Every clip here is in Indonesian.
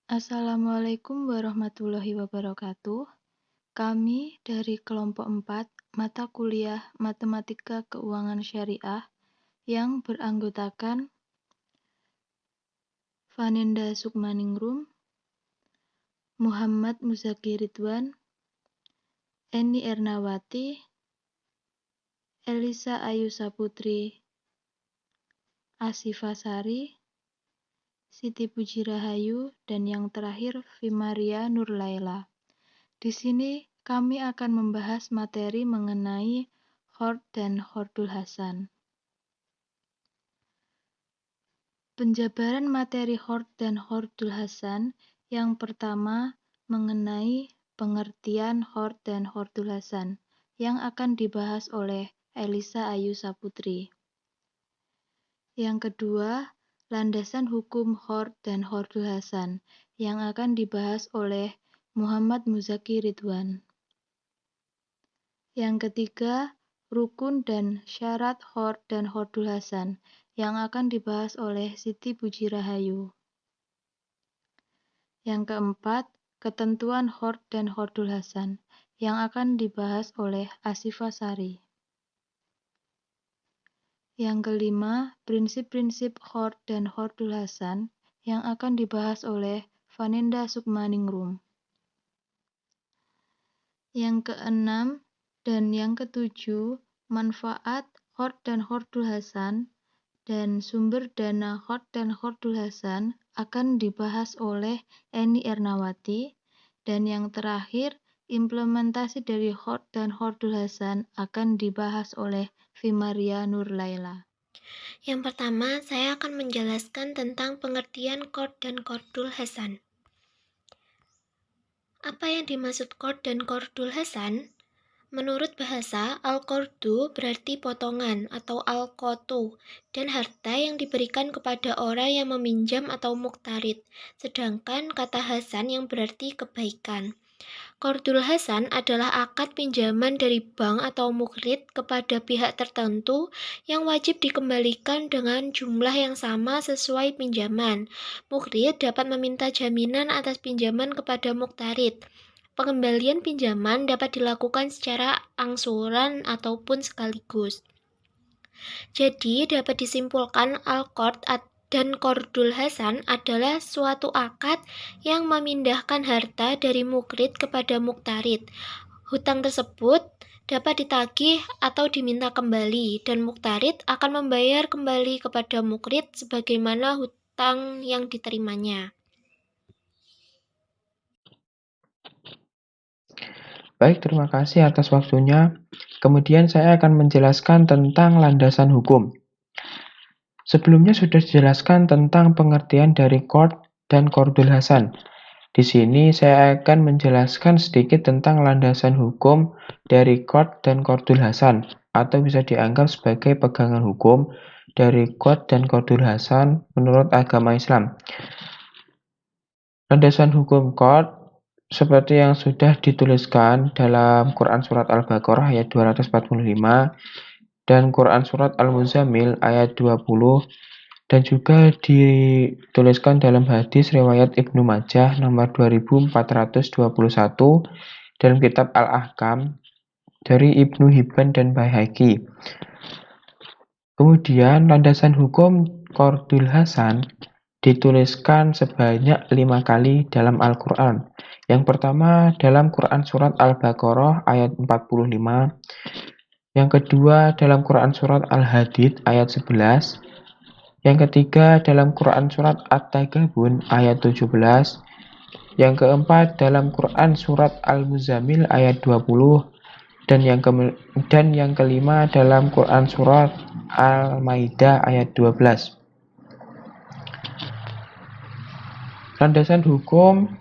Assalamualaikum warahmatullahi wabarakatuh. Kami dari kelompok 4 mata kuliah Matematika Keuangan Syariah yang beranggotakan Vanenda Sukmaningrum, Muhammad Muzaki Ridwan, Eni Ernawati, Elisa Ayu Saputri, Asifa Sari, Siti Puji Rahayu, dan yang terakhir Vimaria Nurlaila. Di sini kami akan membahas materi mengenai Khord dan Khordul Hasan. Penjabaran materi Khord dan Khordul Hasan yang pertama mengenai pengertian Khord dan Khordul Hasan yang akan dibahas oleh Elisa Ayu Saputri. Yang kedua, landasan hukum Khord dan Khordul Hasan yang akan dibahas oleh Muhammad Muzaki Ridwan. Yang ketiga, rukun dan syarat Khord dan Khordul Hasan yang akan dibahas oleh Siti Puji Rahayu. Yang keempat, ketentuan Khord dan Khordul Hasan yang akan dibahas oleh Asifa Sari. Yang kelima, prinsip-prinsip Khord dan Khordul Hasan yang akan dibahas oleh Vanenda Sukmaningrum. Yang keenam dan yang ketujuh, manfaat Khord dan Khordul Hasan dan sumber dana Khord dan Khordul Hasan akan dibahas oleh Eni Ernawati. Dan yang terakhir, implementasi dari Khord dan Khordul Hasan akan dibahas oleh Vimaria Nurlaila. Yang pertama, saya akan menjelaskan tentang pengertian Khord dan Khordul Hasan. Apa yang dimaksud Khord dan Khordul Hasan? Menurut bahasa, al-qordu berarti potongan atau al-qotu dan harta yang diberikan kepada orang yang meminjam atau muktarid. Sedangkan kata hasan yang berarti kebaikan. Qardul hasan adalah akad pinjaman dari bank atau mukrid kepada pihak tertentu yang wajib dikembalikan dengan jumlah yang sama sesuai pinjaman. Mukrid dapat meminta jaminan atas pinjaman kepada muktarid. Pengembalian pinjaman dapat dilakukan secara angsuran ataupun sekaligus. Jadi dapat disimpulkan al-qard dan qardul hasan adalah suatu akad yang memindahkan harta dari mukrid kepada muktarid. Hutang tersebut dapat ditagih atau diminta kembali dan muktarid akan membayar kembali kepada mukrid sebagaimana hutang yang diterimanya. Baik, terima kasih atas waktunya. Kemudian saya akan menjelaskan tentang landasan hukum. Sebelumnya sudah dijelaskan tentang pengertian dari Khord dan Khordul Hasan. Di sini saya akan menjelaskan sedikit tentang landasan hukum dari Khord dan Khordul Hasan, atau bisa dianggap sebagai pegangan hukum dari Khord dan Khordul Hasan menurut agama Islam. Landasan hukum Khord seperti yang sudah dituliskan dalam Quran Surat Al-Baqarah ayat 245 dan Quran Surat Al-Muzammil ayat 20 dan juga dituliskan dalam hadis riwayat Ibnu Majah nomor 2421 dalam kitab Al-Ahkam dari Ibnu Hibban dan Baihaqi. Kemudian landasan hukum Khordul Hasan dituliskan sebanyak 5 kali dalam Al-Quran. Yang pertama dalam Quran Surat Al-Baqarah ayat 45. Yang kedua dalam Quran Surat Al-Hadid ayat 11. Yang ketiga dalam Quran Surat At-Tagabun ayat 17. Yang keempat dalam Quran Surat Al-Muzammil ayat 20. Dan yang kelima dalam Quran Surat Al-Maidah ayat 12. Landasan hukum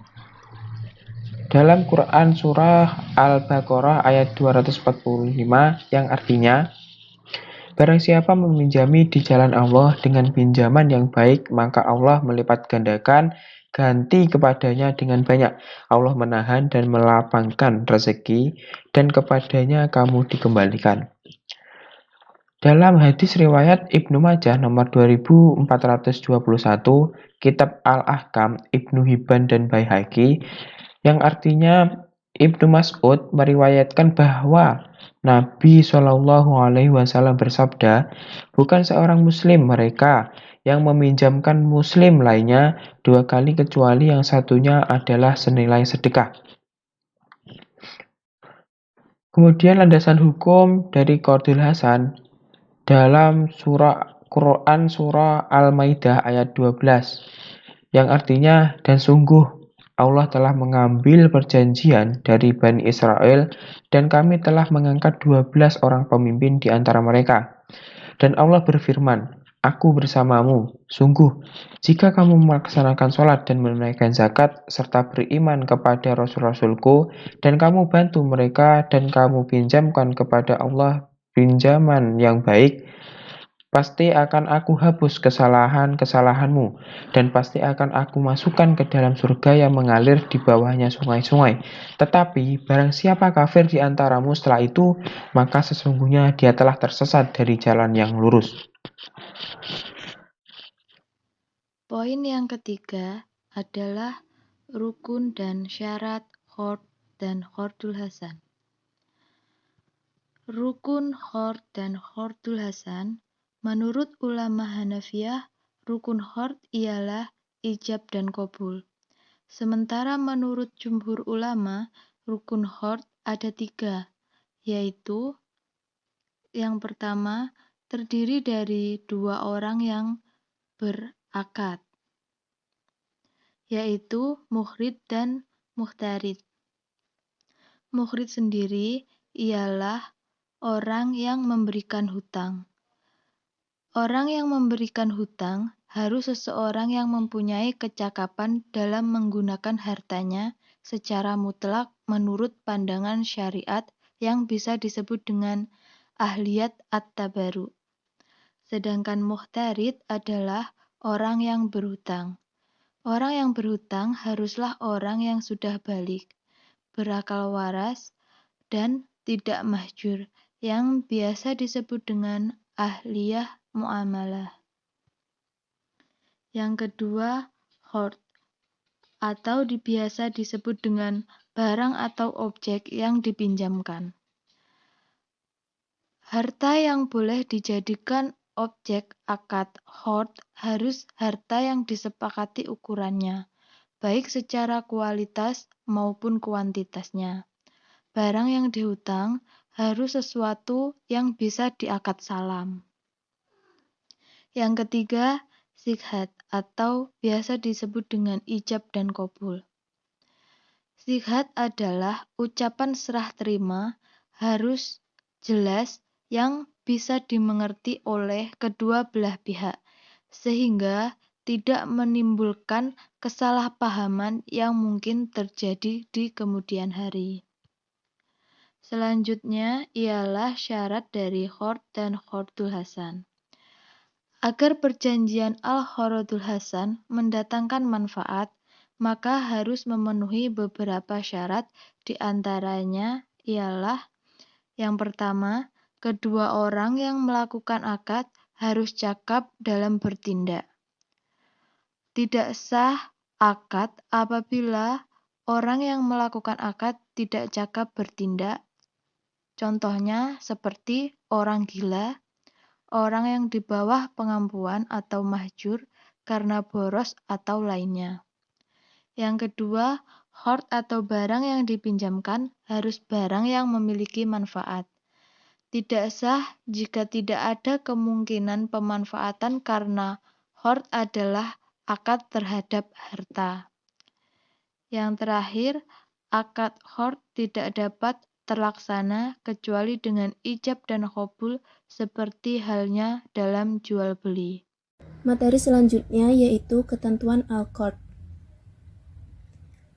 dalam Quran Surah Al-Baqarah ayat 245 yang artinya, barang siapa meminjami di jalan Allah dengan pinjaman yang baik, maka Allah melipat gandakan ganti kepadanya dengan banyak. Allah menahan dan melapangkan rezeki, dan kepadanya kamu dikembalikan. Dalam hadis riwayat Ibnu Majah nomor 2421, Kitab Al-Ahkam, Ibnu Hibban dan Baihaqi, yang artinya Ibnu Mas'ud meriwayatkan bahwa Nabi Shallallahu Alaihi Wasallam bersabda, bukan seorang Muslim mereka yang meminjamkan Muslim lainnya 2 kali kecuali yang satunya adalah senilai sedekah. Kemudian landasan hukum dari Qardul Hasan dalam surah Quran surah Al-Maidah ayat 12 yang artinya dan sungguh Allah telah mengambil perjanjian dari Bani Israel dan kami telah mengangkat 12 orang pemimpin di antara mereka. Dan Allah berfirman, Aku bersamamu. Sungguh, jika kamu melaksanakan sholat dan menunaikan zakat, serta beriman kepada Rasul-Rasulku, dan kamu bantu mereka, dan kamu pinjamkan kepada Allah pinjaman yang baik, pasti akan aku hapus kesalahan-kesalahanmu, dan pasti akan aku masukkan ke dalam surga yang mengalir di bawahnya sungai-sungai. Tetapi, barang siapa kafir di antaramu setelah itu, maka sesungguhnya dia telah tersesat dari jalan yang lurus. Poin yang ketiga adalah rukun dan syarat Qard dan Qardul Hasan. Rukun Qard dan Qardul Hasan, menurut ulama Hanafiyah, rukun Qard ialah ijab dan qabul. Sementara menurut jumhur ulama, rukun Qard ada 3, yaitu yang pertama, terdiri dari 2 orang yang berakad, yaitu muhrid dan muhtarid. Muhrid sendiri ialah orang yang memberikan hutang. Orang yang memberikan hutang harus seseorang yang mempunyai kecakapan dalam menggunakan hartanya secara mutlak menurut pandangan syariat yang bisa disebut dengan ahliyat at-tabarru. Sedangkan muhtarid adalah orang yang berhutang. Orang yang berhutang haruslah orang yang sudah balik, berakal waras, dan tidak mahjur, yang biasa disebut dengan ahliyah muamalah. Yang kedua, qard, atau biasa disebut dengan barang atau objek yang dipinjamkan. Harta yang boleh dijadikan objek akad qard harus harta yang disepakati ukurannya, baik secara kualitas maupun kuantitasnya. Barang yang dihutang harus sesuatu yang bisa diakad salam. Yang ketiga, sighat atau biasa disebut dengan ijab dan qabul. Sighat adalah ucapan serah terima harus jelas yang bisa dimengerti oleh kedua belah pihak, sehingga tidak menimbulkan kesalahpahaman yang mungkin terjadi di kemudian hari. Selanjutnya ialah syarat dari qard dan qardul hasan. Agar perjanjian al-qardul hasan mendatangkan manfaat, maka harus memenuhi beberapa syarat, di antaranya ialah yang pertama, kedua orang yang melakukan akad harus cakap dalam bertindak. Tidak sah akad apabila orang yang melakukan akad tidak cakap bertindak. Contohnya seperti orang gila, orang yang di bawah pengampuan atau mahjur karena boros atau lainnya. Yang kedua, qard atau barang yang dipinjamkan harus barang yang memiliki manfaat. Tidak sah jika tidak ada kemungkinan pemanfaatan karena qard adalah akad terhadap harta. Yang terakhir, akad qard tidak dapat terlaksana kecuali dengan ijab dan qabul seperti halnya dalam jual beli. Materi selanjutnya yaitu ketentuan al-qard.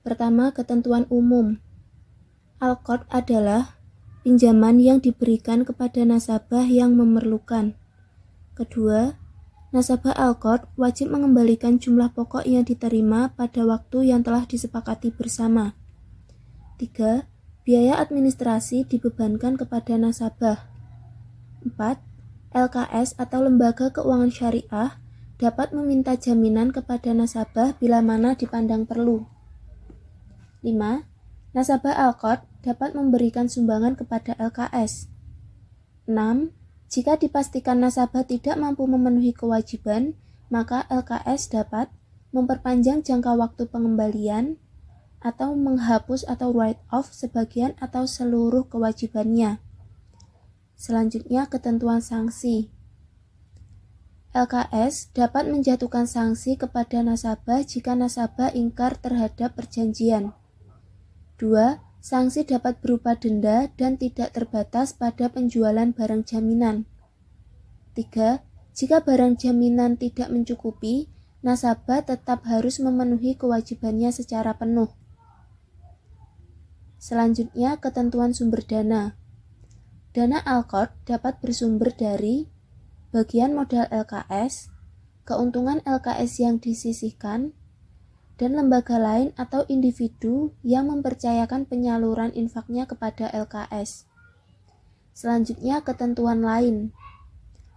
Pertama, ketentuan umum. Al-qard adalah pinjaman yang diberikan kepada nasabah yang memerlukan. Kedua, nasabah al-qard wajib mengembalikan jumlah pokok yang diterima pada waktu yang telah disepakati bersama. 3. Biaya administrasi dibebankan kepada nasabah. 4. LKS atau lembaga keuangan syariah dapat meminta jaminan kepada nasabah bila mana dipandang perlu. 5. Nasabah Alqad dapat memberikan sumbangan kepada LKS. 6. Jika dipastikan nasabah tidak mampu memenuhi kewajiban, maka LKS dapat memperpanjang jangka waktu pengembalian atau menghapus atau write off sebagian atau seluruh kewajibannya. Selanjutnya, ketentuan sanksi. LKS dapat menjatuhkan sanksi kepada nasabah jika nasabah ingkar terhadap perjanjian. 2. Sanksi dapat berupa denda dan tidak terbatas pada penjualan barang jaminan. 3. Jika barang jaminan tidak mencukupi, nasabah tetap harus memenuhi kewajibannya secara penuh. Selanjutnya, ketentuan sumber dana. Dana Alqad dapat bersumber dari bagian modal LKS, keuntungan LKS yang disisihkan, dan lembaga lain atau individu yang mempercayakan penyaluran infaknya kepada LKS. Selanjutnya, ketentuan lain.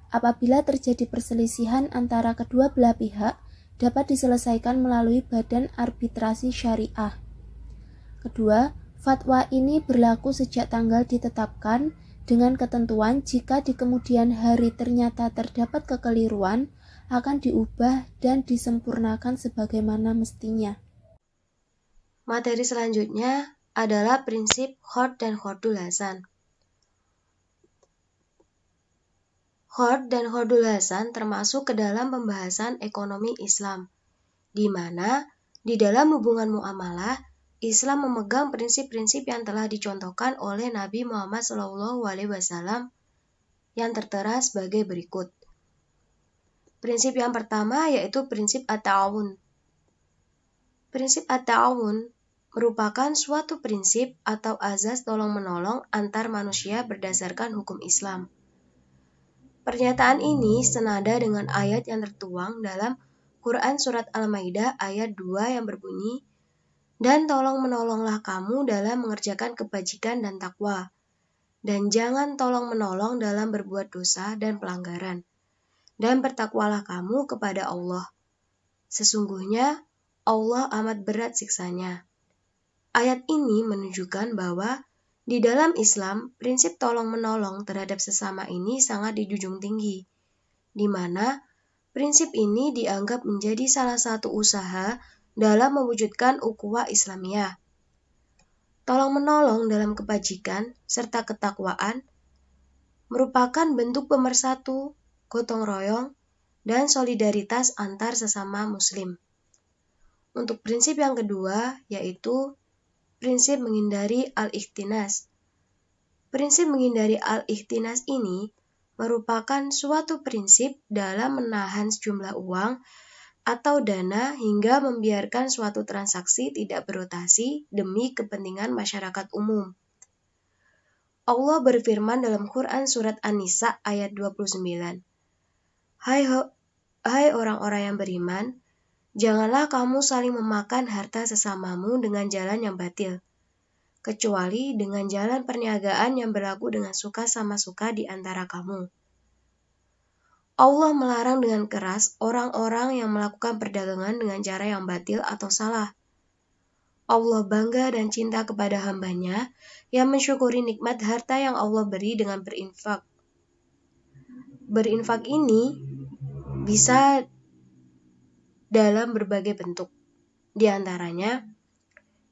Apabila terjadi perselisihan antara kedua belah pihak, dapat diselesaikan melalui badan arbitrasi syariah. Kedua, fatwa ini berlaku sejak tanggal ditetapkan dengan ketentuan jika di kemudian hari ternyata terdapat kekeliruan, akan diubah dan disempurnakan sebagaimana mestinya. Materi selanjutnya adalah prinsip Khord dan Khordul Hasan. Khord dan Khordul Hasan termasuk ke dalam pembahasan ekonomi Islam, di mana di dalam hubungan muamalah, Islam memegang prinsip-prinsip yang telah dicontohkan oleh Nabi Muhammad SAW yang tertera sebagai berikut. Prinsip yang pertama yaitu prinsip at-ta'awun. Prinsip at-ta'awun merupakan suatu prinsip atau azas tolong-menolong antar manusia berdasarkan hukum Islam. Pernyataan ini senada dengan ayat yang tertuang dalam Quran Surat Al-Maidah ayat 2 yang berbunyi, "Dan tolong-menolonglah kamu dalam mengerjakan kebajikan dan takwa, dan jangan tolong-menolong dalam berbuat dosa dan pelanggaran. Dan bertakwalah kamu kepada Allah. Sesungguhnya Allah amat berat siksanya." Ayat ini menunjukkan bahwa di dalam Islam, prinsip tolong-menolong terhadap sesama ini sangat dijunjung tinggi, di mana prinsip ini dianggap menjadi salah satu usaha dalam mewujudkan ukhuwah Islamiyah. Tolong-menolong dalam kebajikan serta ketakwaan merupakan bentuk pemersatu, gotong royong, dan solidaritas antar sesama muslim. Untuk prinsip yang kedua, yaitu prinsip menghindari al-ikhtinas. Prinsip menghindari al-ikhtinas ini merupakan suatu prinsip dalam menahan sejumlah uang atau dana hingga membiarkan suatu transaksi tidak berotasi demi kepentingan masyarakat umum. Allah berfirman dalam Quran Surat An-Nisa ayat 29, Hai orang-orang yang beriman, janganlah kamu saling memakan harta sesamamu dengan jalan yang batil, kecuali dengan jalan perniagaan yang berlaku dengan suka sama suka di antara kamu. Allah melarang dengan keras orang-orang yang melakukan perdagangan dengan cara yang batil atau salah. Allah bangga dan cinta kepada hambanya yang mensyukuri nikmat harta yang Allah beri dengan berinfak. Berinfak ini bisa dalam berbagai bentuk, di antaranya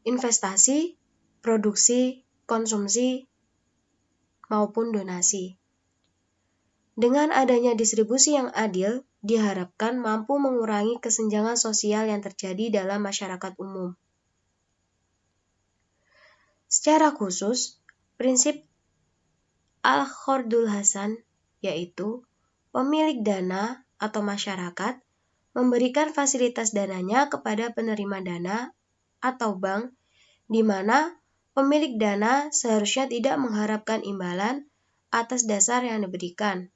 investasi, produksi, konsumsi, maupun donasi. Dengan adanya distribusi yang adil, diharapkan mampu mengurangi kesenjangan sosial yang terjadi dalam masyarakat umum. Secara khusus, prinsip Al-Khordul Hasan, yaitu pemilik dana atau masyarakat, memberikan fasilitas dananya kepada penerima dana atau bank, di mana pemilik dana seharusnya tidak mengharapkan imbalan atas dasar yang diberikan.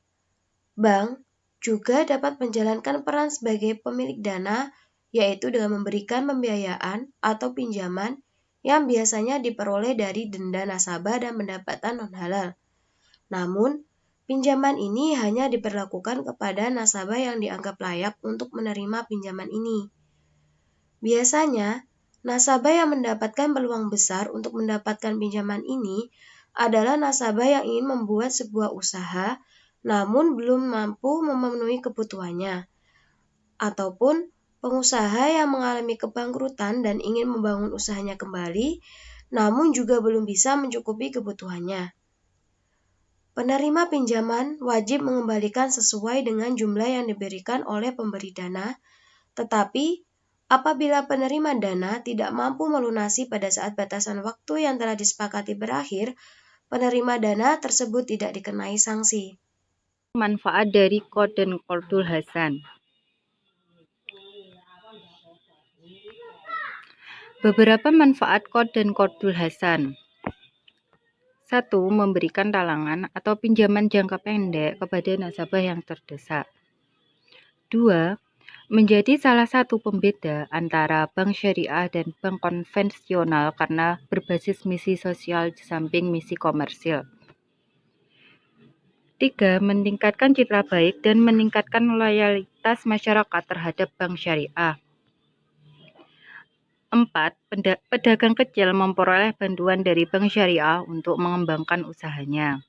Bank juga dapat menjalankan peran sebagai pemilik dana, yaitu dengan memberikan pembiayaan atau pinjaman yang biasanya diperoleh dari denda nasabah dan pendapatan non-halal. Namun, Pinjaman ini hanya diberlakukan kepada nasabah yang dianggap layak untuk menerima pinjaman ini. Biasanya, nasabah yang mendapatkan peluang besar untuk mendapatkan pinjaman ini adalah nasabah yang ingin membuat sebuah usaha namun belum mampu memenuhi kebutuhannya, ataupun pengusaha yang mengalami kebangkrutan dan ingin membangun usahanya kembali namun juga belum bisa mencukupi kebutuhannya. Penerima pinjaman wajib mengembalikan sesuai dengan jumlah yang diberikan oleh pemberi dana, tetapi apabila penerima dana tidak mampu melunasi pada saat batasan waktu yang telah disepakati berakhir, penerima dana tersebut tidak dikenai sanksi. Manfaat dari Qard dan Qardul Hasan. Beberapa manfaat Qard dan Qardul Hasan. 1. Memberikan talangan atau pinjaman jangka pendek kepada nasabah yang terdesak. 2. Menjadi salah satu pembeda antara bank syariah dan bank konvensional karena berbasis misi sosial di samping misi komersil. 3. Meningkatkan citra baik dan meningkatkan loyalitas masyarakat terhadap bank syariah. 4. Pedagang kecil memperoleh bantuan dari bank syariah untuk mengembangkan usahanya.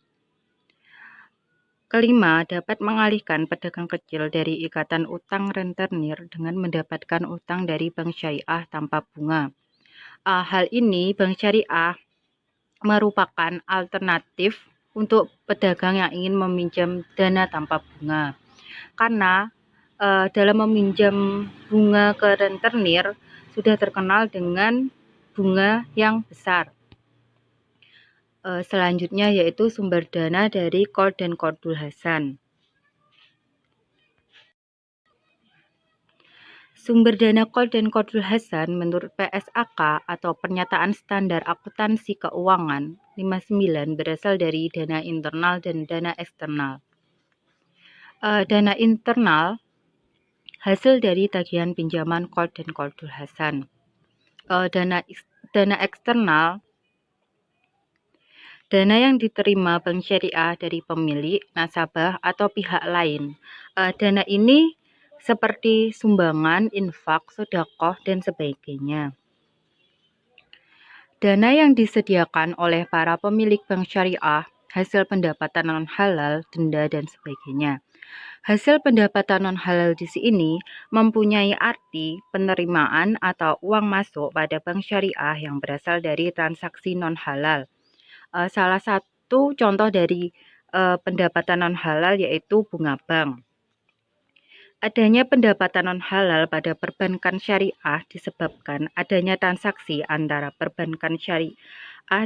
5. Dapat mengalihkan pedagang kecil dari ikatan utang rentenir dengan mendapatkan utang dari bank syariah tanpa bunga. Hal ini bank syariah merupakan alternatif untuk pedagang yang ingin meminjam dana tanpa bunga. Karena dalam meminjam bunga ke rentenir sudah terkenal dengan bunga yang besar. Selanjutnya yaitu sumber dana dari Qard dan Qardul Hasan. Sumber dana Qard dan Qardul Hasan menurut PSAK atau Pernyataan Standar Akuntansi Keuangan 59 berasal dari dana internal dan dana eksternal. Dana internal hasil dari tagihan pinjaman Qard dan Qardul Hasan. Dana eksternal dana yang diterima bank syariah dari pemilik, nasabah, atau pihak lain. Dana ini seperti sumbangan, infak, sedekah, dan sebagainya. Dana yang disediakan oleh para pemilik bank syariah, hasil pendapatan non-halal, denda, dan sebagainya. Hasil pendapatan non-halal di sini mempunyai arti penerimaan atau uang masuk pada bank syariah yang berasal dari transaksi non-halal. Salah satu contoh dari pendapatan non-halal yaitu bunga bank. Adanya pendapatan non-halal pada perbankan syariah disebabkan adanya transaksi antara perbankan syariah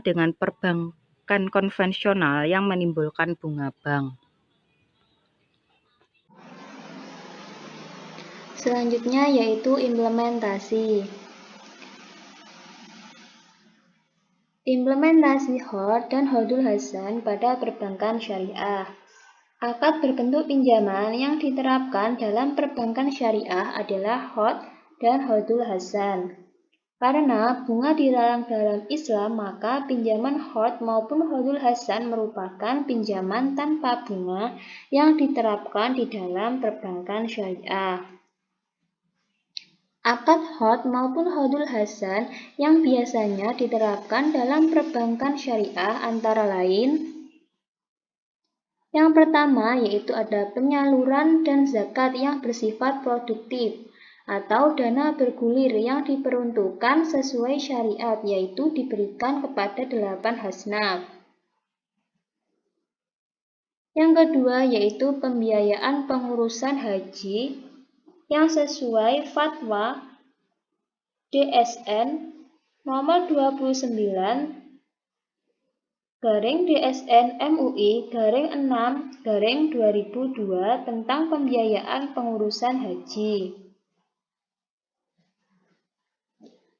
dengan perbankan konvensional yang menimbulkan bunga bank. Selanjutnya yaitu implementasi. Implementasi Qard dan Qardul Hasan pada perbankan syariah. Akad berbentuk pinjaman yang diterapkan dalam perbankan syariah adalah Qard dan Qardul Hasan. Karena bunga dilarang dalam Islam, maka pinjaman Qard maupun Qardul Hasan merupakan pinjaman tanpa bunga yang diterapkan di dalam perbankan syariah. Akad Qard maupun Qardul Hasan yang biasanya diterapkan dalam perbankan syariah antara lain: yang pertama yaitu ada penyaluran dan zakat yang bersifat produktif atau dana bergulir yang diperuntukkan sesuai syariat, yaitu diberikan kepada 8 hasnaf. Yang kedua yaitu pembiayaan pengurusan haji yang sesuai fatwa DSN nomor 29/DSN-MUI/6/2002 tentang pembiayaan pengurusan haji.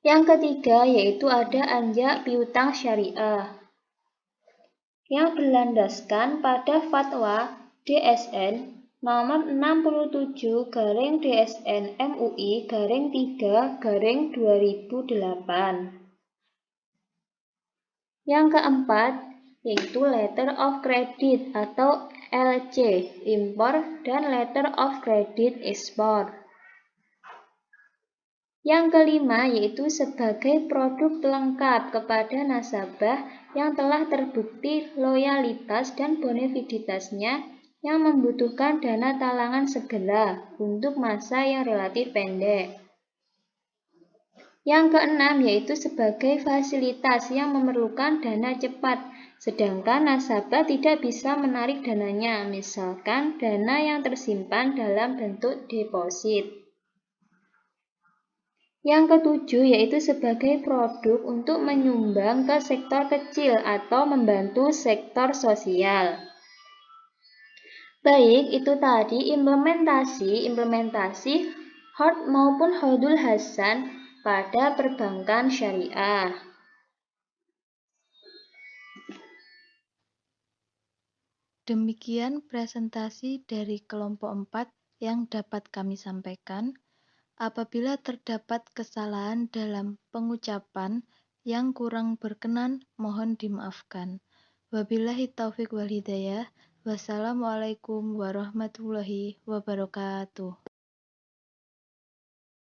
Yang ketiga yaitu ada anjak piutang syariah yang berlandaskan pada fatwa DSN nomor 67/DSN-MUI/3/2008. Yang keempat yaitu letter of credit atau LC, impor, dan letter of credit ekspor. Yang kelima yaitu sebagai produk pelengkap kepada nasabah yang telah terbukti loyalitas dan bonefiditasnya yang membutuhkan dana talangan segera untuk masa yang relatif pendek. Yang keenam yaitu sebagai fasilitas yang memerlukan dana cepat, sedangkan nasabah tidak bisa menarik dananya, misalkan dana yang tersimpan dalam bentuk deposit. Yang ketujuh yaitu sebagai produk untuk menyumbang ke sektor kecil atau membantu sektor sosial. Baik, itu tadi implementasi Hord maupun Hordul Hasan pada perbankan syariah. Demikian presentasi dari kelompok 4 yang dapat kami sampaikan. Apabila terdapat kesalahan dalam pengucapan yang kurang berkenan, mohon dimaafkan. Wabillahi taufik wal hidayah. Wassalamualaikum warahmatullahi wabarakatuh.